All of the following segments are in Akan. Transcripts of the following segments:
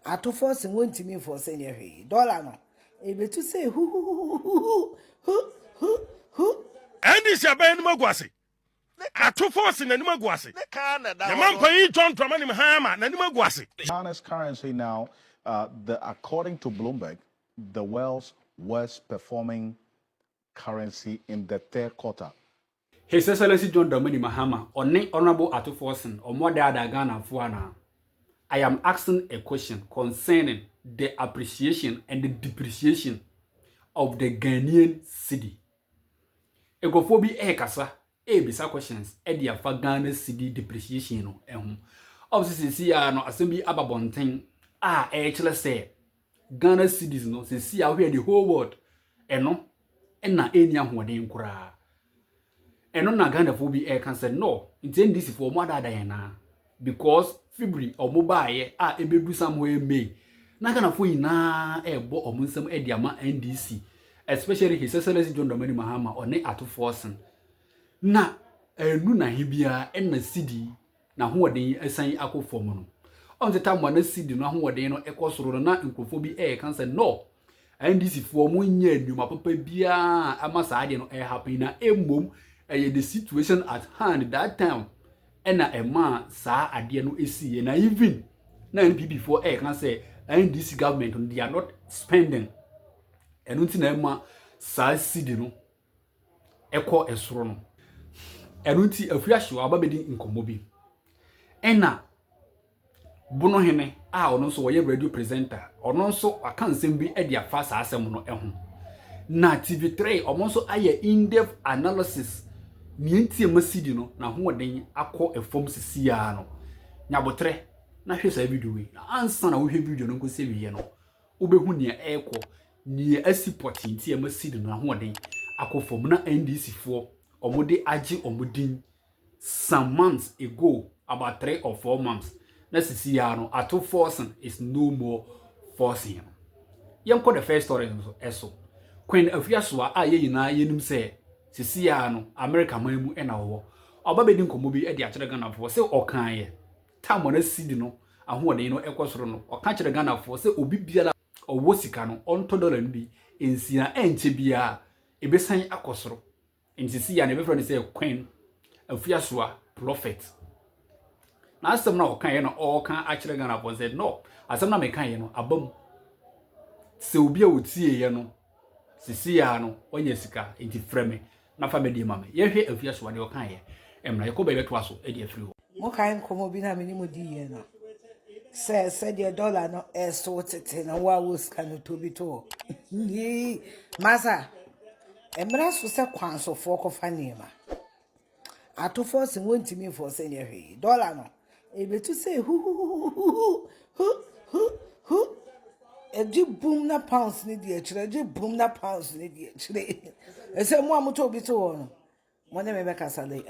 Ato force won't me for senior dollar no. Ebe to say who. And this your band Magwasi. Ato force in the Magwasi. The man paying John from Mahama, and Magwasi. Ghana's currency now, according to Bloomberg, the world's worst performing currency in the third quarter. His Excellency John Dramani Mahama, or Honorable Ato Forsen, or more than Ghana Fuana. I am asking a question concerning the appreciation and the depreciation of the Ghanaian cedi. Egofobi kasa bisa questions the afa Ghana cedi depreciation no obviously see no assembly ababonten actually say Ghana cedis no see where the whole world na enya hoden kura eno na Ghana fobi can say no intend this for more than na because February or mobile ebedu somewhere May na Ghana fo ina ebo omunsam the ama NDC, especially His Excellency John Dramani Mahama or ne Ato Forsen na enu na hibia na cedi na hoden esan akofo mu no on the time na cedi na hoden no ekosoro na nkofo bi can say no NDC fo mu nya adwuma papa bia ama saade no happen na emom the situation at hand that time na ema sa ade no esi na even na NPP for can say NDC government they are not spending enu nti na ema sa cedi no ekọ esoro no enu nti afiahye ababedi nkomo bi ena bono hene ono nso woye radio presenter ono nso aka nsem bi de afa sa asem no eho na TV3 omo nso aye in-depth analysis nientie masidi no na hoden akọ efom sisia no nyabotre na hwe sa video wi na ansa na wo hwe video no nkosi wiye no obehu ne ekọ ni asipot ntie masidi no na hoden akọ fom na NDC fo omode age omodin some months ago, about 3 or 4 months. Na sisia no Ato Forsen is no more forcing. Yam ko the first story eso. Queen Afiaswa ye yina yenum say sisia no America mamu na wo. Obabedi nkomo bi de akere Ghana fo say okan ye. Time na sidi no ahoden no ekosoro no. Okan akere Ghana fo say obi biala owo sika no onto dollar no bi ensia enche bia ebesan akosoro. Nsisia na be say Queen Afiaswa prophet. Na asem na okan ye no okan akere Ghana fo said no. Asem na mekan ye no abam. Se obi a otie ye no sisia no onye sika enti freme na fa medi mame ye hwe Afiaswa de okan ye emna ye ko be beto aso e de afiri ho Mo kan komo bi na me ni mo di ye no. Se the dollar no so tete na wa wo sika no to bi to. Ni masa emra so se kwanso fo ko fa niema. Ato force won't me for senior dollar no. Ebe to say who. Eji boom na pounds ni di echire eji boom na pounds ni di echire ese mo amoto bi to no mo ne me be kasa le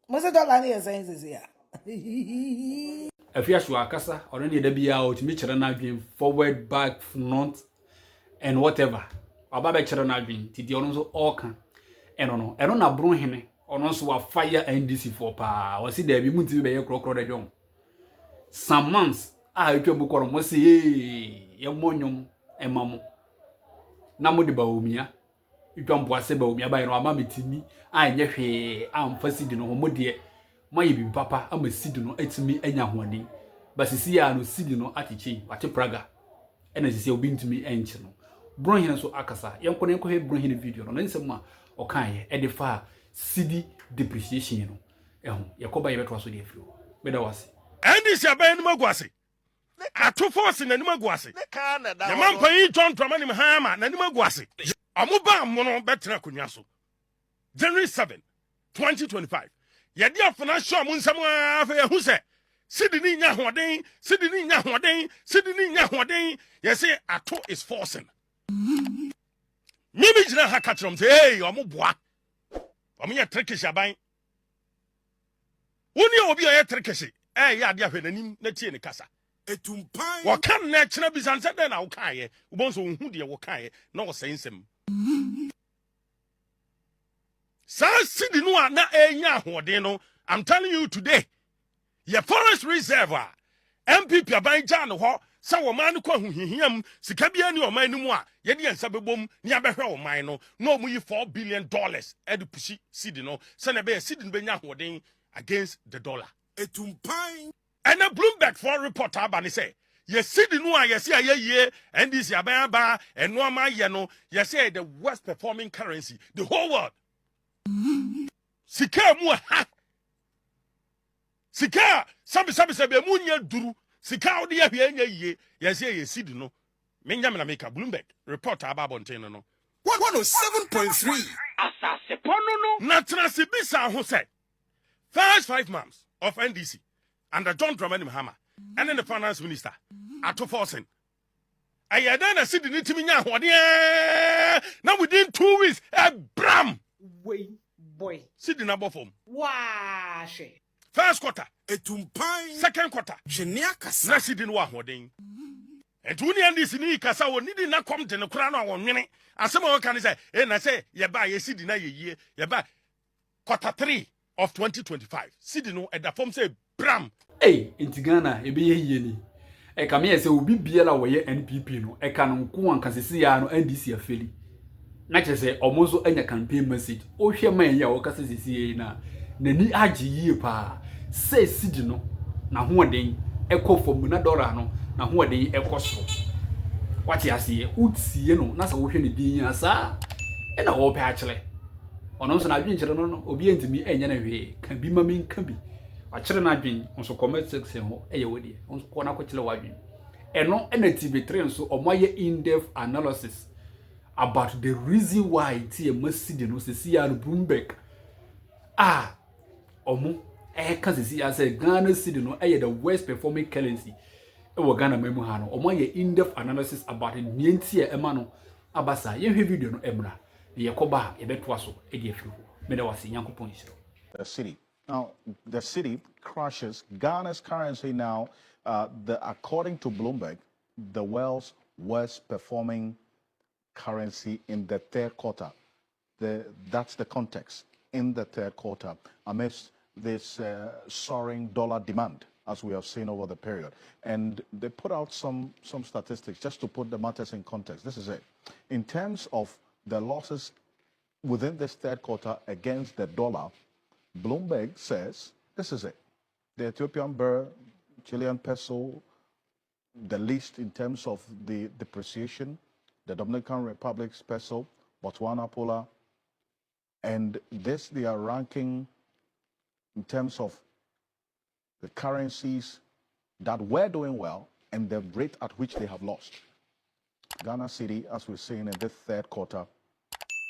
mo se dollar ni esen sisi ya Afiaswa akasa ono ne da bia o timi kire na adwen forward back front and whatever aba be kire na adwen ti di ono so oka eno na bro hene ono so wa fire NDC for pa o si da bi mu ti be ye krokro da dwon some months etwa koro mo se ye monyom emamo na mo de baomia etwa mpoase baomia ba ye no ama metimi anye hwe amfa sidi no mo de maye bi papa ama sidi no atimi anya hoɔden ba sisi ya no sidi no atichi ate praga ena sisi obi ntimi enche no bron hene so akasa yenko ne hwe bron hene video no nsɛm a ɔkan ye de fa sidi depreciation no ɛho yekoba ye beto aso de afiri ho beda wase And this your band Magwasi. Ato Forsen and Magwasi. The man paying John from Mahama, and Magwasi. Amuba mono betra kunyaso. January 7, 2025. Yadia financial Munsamwa who said, Sydney Yahoden, Sydney Yahoden, Sydney Yahoden. Yes, say Ato is forcing. Maybe Jina Hakatrum say, hey, Amubwa. Amia Turkish Abai. Uni obi a Turkish. Ya dia hwe nanim na tie ne kasa etumpan wo kan na kire bisanse den na wo kan ye wo bonso hu de wo kan ye na wo sensem sa sidi no na enya ahoden no I'm telling you today your forest reserve MPP aban gya no ho sa wo man ko ahuhihiam sika bia ni o man no mu a ye de ensa bebom ni abehwe wo man no mu yi $4 billion e de pushi cedi no se na be cedi no benya hoden against the dollar etumpan and a Bloomberg for report abani say ye cedi no a ye se ayeye NDC aban aba eno ama ye no ye say the worst performing currency the whole world sika mu ha sika sabi mu nya duru sika odi ya hwe nya yie ye say ye cedi no menya me na make Bloomberg report ababonten no 107.3 asase pono no na trase bisa ho say first 5 months of NDC under John Dramani Mahama and then the finance minister ato forcing ayeda na cedi ni timi nya hode na within 2 weeks bram Way boy. cedi na bofom Wash. first quarter etumpan second quarter hwenia kasa na cedi no ahoden etuni NDC ni kasa woni di na kom de ne kura no awonwene asema wo kan say na say ye ba ye cedi na ye yie ye ba quarter 3 of 2025 cedi no eda form say bram Ghana ebe ye yie ni ka me se obi biela wo ye NPP no ka no nko anka sesi ya no NDC afeli na che se omozo anya campaign message o hwe man ya wo kasa sesi ye na nani agi yie pa se cedi no na hoden ekofom na dollar no na hoden ekoso wati asiye utie no na sa wo hwe ne din asa na wo pe akere ono so na adwenkyere no obi entimi enya na hwe kan bi mami nka bi akere na adwen nso comment section ho eye wodi nso ko na ko kire wadwen eno na TV3 nso omoye in-depth analysis about the reason why tie masidi no sesi ya no Bloomberg omo ka sesi ya say Ghana cedi no the worst performing currency e Ghana memu ha no omoye in-depth analysis about the nientie e ma no abasa ye hwe video no emra ye koba ye beto aso e de afi ho me da wase nyankopon isiro The cedi. Now, the cedi crushes Ghana's currency now. According to Bloomberg, the world's worst performing currency in the third quarter. That's the context in the third quarter amidst this soaring dollar demand, as we have seen over the period. And they put out some statistics just to put the matters in context. This is it. In terms of the losses within this third quarter against the dollar, Bloomberg says, this is it. The Ethiopian birr, Chilean peso, the least in terms of the depreciation, the Dominican Republic's peso, Botswana Pola, and this they are ranking in terms of the currencies that were doing well and the rate at which they have lost. Ghana cedi, as we're seeing in this third quarter,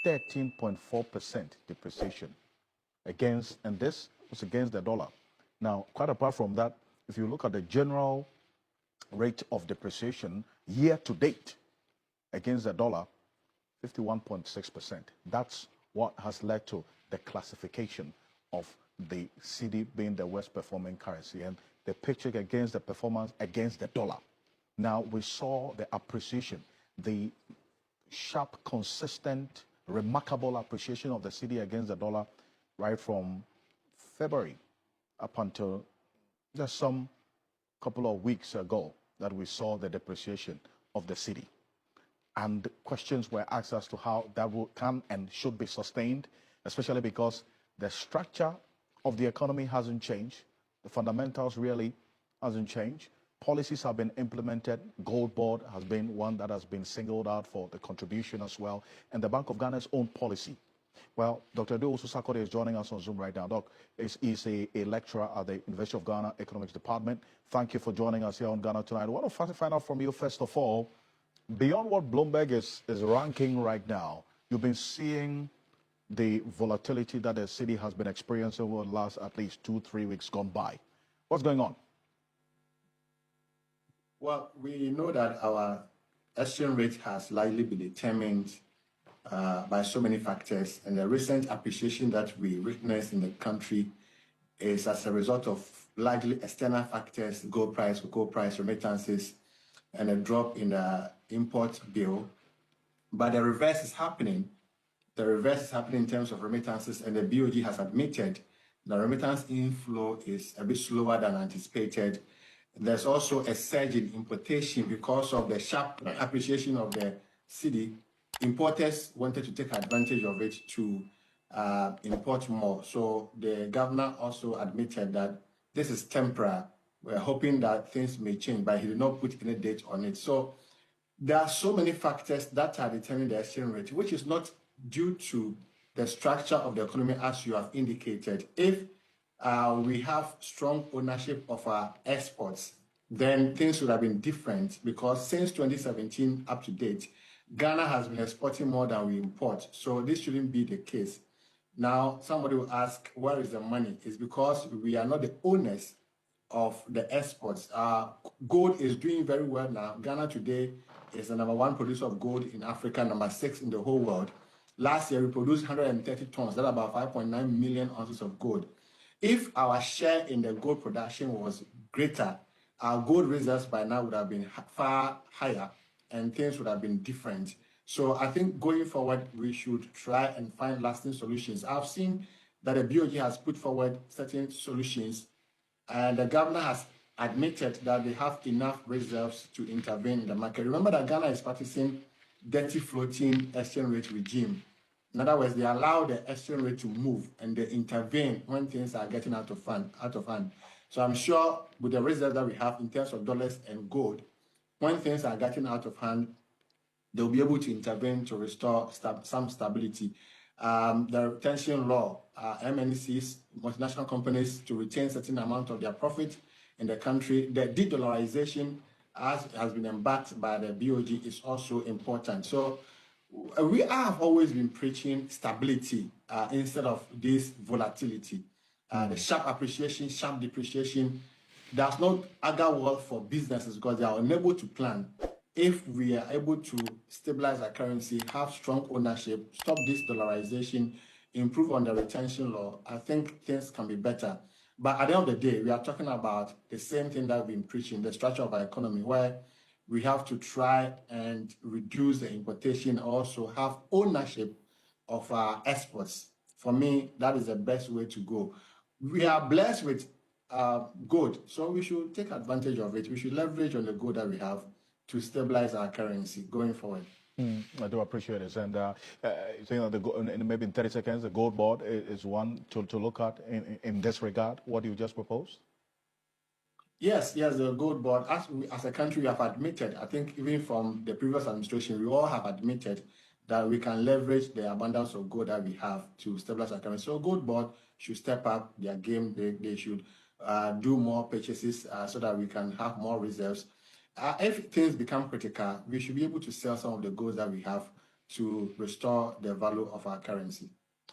13.4% depreciation against, and this was against the dollar. Now, quite apart from that, if you look at the general rate of depreciation year to date against the dollar, 51.6%. That's what has led to the classification of the cedi being the worst performing currency and the picture against the performance against the dollar. Now, we saw the appreciation, the sharp, consistent, remarkable appreciation of the cedi against the dollar right from February up until just some couple of weeks ago that we saw the depreciation of the cedi. And questions were asked as to how that can and should be sustained, especially because the structure of the economy hasn't changed. The fundamentals really hasn't changed. Policies have been implemented. Gold board has been one that has been singled out for the contribution as well. And the Bank of Ghana's own policy. Well, Dr. Deo Sakode is joining us on Zoom right now. Doc is a lecturer at the University of Ghana Economics Department. Thank you for joining us here on Ghana Tonight. I want to find out from you, first of all, beyond what Bloomberg is ranking right now, you've been seeing the volatility that the cedi has been experiencing over the last at least 2-3 weeks gone by. What's going on? Well, we know that our exchange rate has largely been determined by so many factors, and the recent appreciation that we witnessed in the country is as a result of largely external factors: gold price, remittances, and a drop in the import bill. But the reverse is happening. The reverse is happening in terms of remittances, and the BOG has admitted the remittance inflow is a bit slower than anticipated, There's also a surge in importation because of the sharp appreciation of the cedi. Importers wanted to take advantage of it to import more. So the governor also admitted that this is temporary. We're hoping that things may change, but he did not put any date on it. So there are so many factors that are determining the exchange rate, which is not due to the structure of the economy as you have indicated. If we have strong ownership of our exports, then things would have been different, because since 2017 up to date, Ghana has been exporting more than we import. So this shouldn't be the case. Now, somebody will ask, where is the money? It's because we are not the owners of the exports. Gold is doing very well now. Ghana today is the #1 producer of gold in Africa, #6 in the whole world. Last year, we produced 130 tons, that's about 5.9 million ounces of gold. If our share in the gold production was greater, our gold reserves by now would have been far higher and things would have been different. So I think going forward, we should try and find lasting solutions. I've seen that the BOG has put forward certain solutions, and the governor has admitted that they have enough reserves to intervene in the market. Remember that Ghana is practicing dirty floating exchange rate regime. In other words, they allow the exchange rate to move and they intervene when things are getting out of hand. So I'm sure with the reserves that we have in terms of dollars and gold, when things are getting out of hand, they'll be able to intervene to restore some stability. The retention law, MNCs, multinational companies, to retain certain amount of their profit in the country. The de-dollarization, as has been embarked by the BOG, is also important. So we have always been preaching stability instead of this volatility. The sharp appreciation, sharp depreciation does not augur well for businesses because they are unable to plan. If we are able to stabilize our currency, have strong ownership, stop this dollarization, improve on the retention law, I think things can be better. But at the end of the day, we are talking about the same thing that we've been preaching, the structure of our economy, where we have to try and reduce the importation, also have ownership of our exports. For me, that is the best way to go. We are blessed with gold, so we should take advantage of it. We should leverage on the gold that we have to stabilize our currency going forward. I do appreciate it. And saying that maybe in 30 seconds, the gold board is one to look at in this regard. What do you just propose? Yes, the gold board. As a country, we have admitted, I think even from the previous administration, we all have admitted that we can leverage the abundance of gold that we have to stabilize our currency. So gold board should step up their game. They should do more purchases so that we can have more reserves. If things become critical, we should be able to sell some of the goods that we have to restore the value of our currency.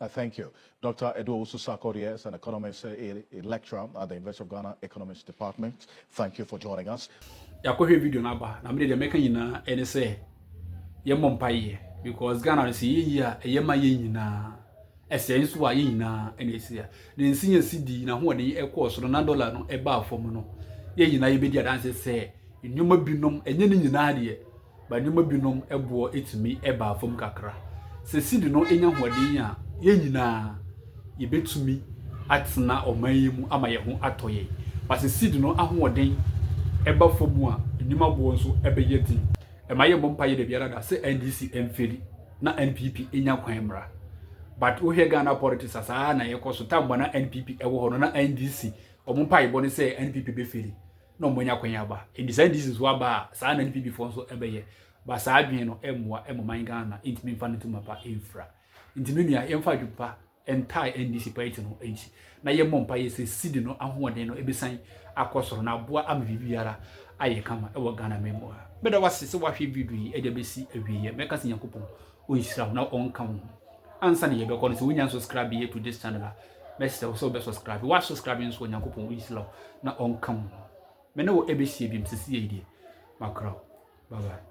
Thank you. Dr. Edo Susakori is an economist, a lecturer at the University of Ghana Economics Department. Thank you for joining us. Yakohwe video naba na me de make nyina ene se ye mompaye because Ghana se ye yi a ye ma ye nyina ese nso a ye nyina ene se ya de nsinya cedi na ho de e course na dollar no e ba afom no ye nyina ye bedi adanse se nnwuma binom enye ne nyina de ba nnwuma binom ebo etimi e ba afom kakra se cedi no enya hoden a ye nyina ye betumi atena omanyimu ama ye ho atoye ba se cedi no ahoden eba fomu a nnwuma bo nso ebe yeti e ma ye mompaye de biara da se NDC emfeli na NPP enya kwan mra but we hear Ghana politics asa na ye koso tambo na NPP ewo ho no na NDC omompaye bo ne se NPP be feli no monya kwan aba ndisa NDC so aba sa na NPP fo nso ebe ye ba sa adwen no emwa emoman Ghana intimi mfa netu mapa infra intimi nua yemfa dwupa entai NDC party no enchi na ye mompaye se cedi no ahoden no ebesan akosoro na boa ambibiara aye kama ewo Ghana memo beda wase se wahwe video yi ede besi awiye meka se yakopon onhira na onka ho ansa ne ye be kono se wonya subscribe ye to this channel message so be subscribe wa subscribe nso yakopon onhira na onka ho me ne wo ebesi ebim sisi ye die makro bye bye.